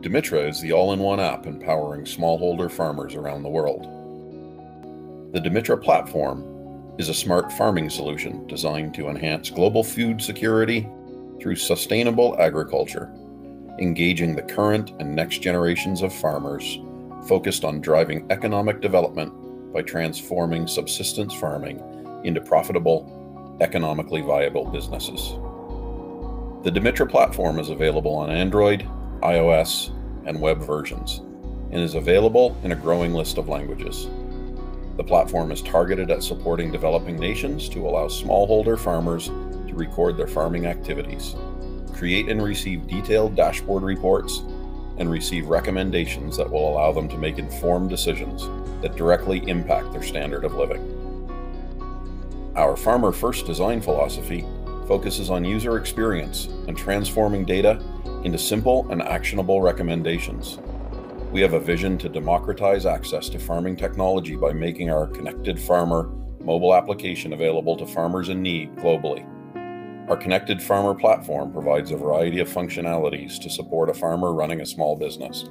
Développer is the all-in-one app empowering smallholder farmers around the world. The Développer platform is a smart farming solution designed to enhance global food security through sustainable agriculture, engaging the current and next generations of farmers, focused on driving economic development by transforming subsistence farming into profitable, economically viable businesses. The Développer platform is available on Android, iOS, and web versions, and is available in a growing list of languages. The platform is targeted at supporting developing nations to allow smallholder farmers to record their farming activities, create and receive detailed dashboard reports, and receive recommendations that will allow them to make informed decisions that directly impact their standard of living. Our farmer-first design philosophy focuses on user experience and transforming data into simple and actionable recommendations. We have a vision to democratize access to farming technology by making our Connected Farmer mobile application available to farmers in need globally. Our Connected Farmer platform provides a variety of functionalities to support a farmer running a small business.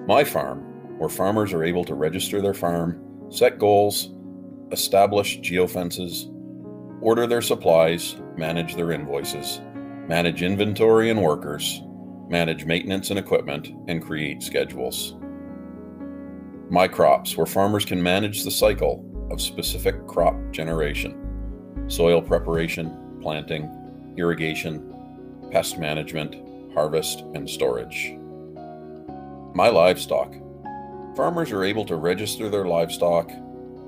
My Farm, where farmers are able to register their farm, set goals, establish geofences, order their supplies, manage their invoices, manage inventory and workers, manage maintenance and equipment, and create schedules. My Crops, where farmers can manage the cycle of specific crop generation, soil preparation, planting, irrigation, pest management, harvest, and storage. My Livestock. Farmers are able to register their livestock,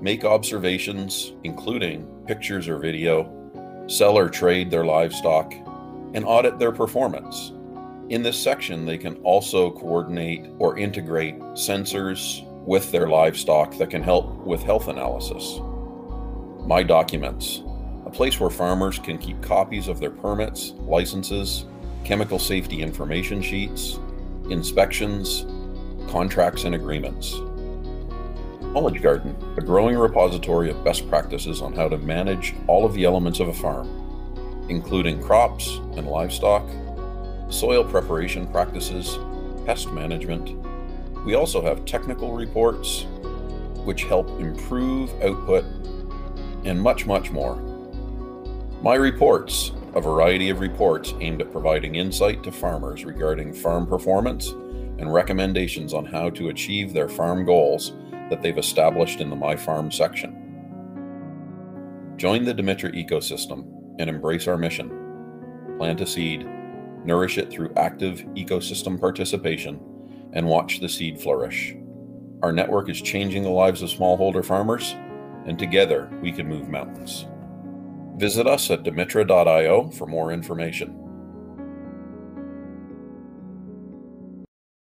make observations, including pictures or video, sell or trade their livestock, and audit their performance. In this section, they can also coordinate or integrate sensors with their livestock that can help with health analysis. My Documents, a place where farmers can keep copies of their permits, licenses, chemical safety information sheets, inspections, contracts, and agreements. Knowledge Garden, a growing repository of best practices on how to manage all of the elements of a farm, including crops and livestock, soil preparation practices, pest management. We also have technical reports, which help improve output, and much, much more. My Reports, a variety of reports aimed at providing insight to farmers regarding farm performance and recommendations on how to achieve their farm goals that they've established in the My Farm section. Join the Développer ecosystem and embrace our mission. Plant a seed, nourish it through active ecosystem participation, and watch the seed flourish. Our network is changing the lives of smallholder farmers, and together we can move mountains. Visit us at Développer.io for more information.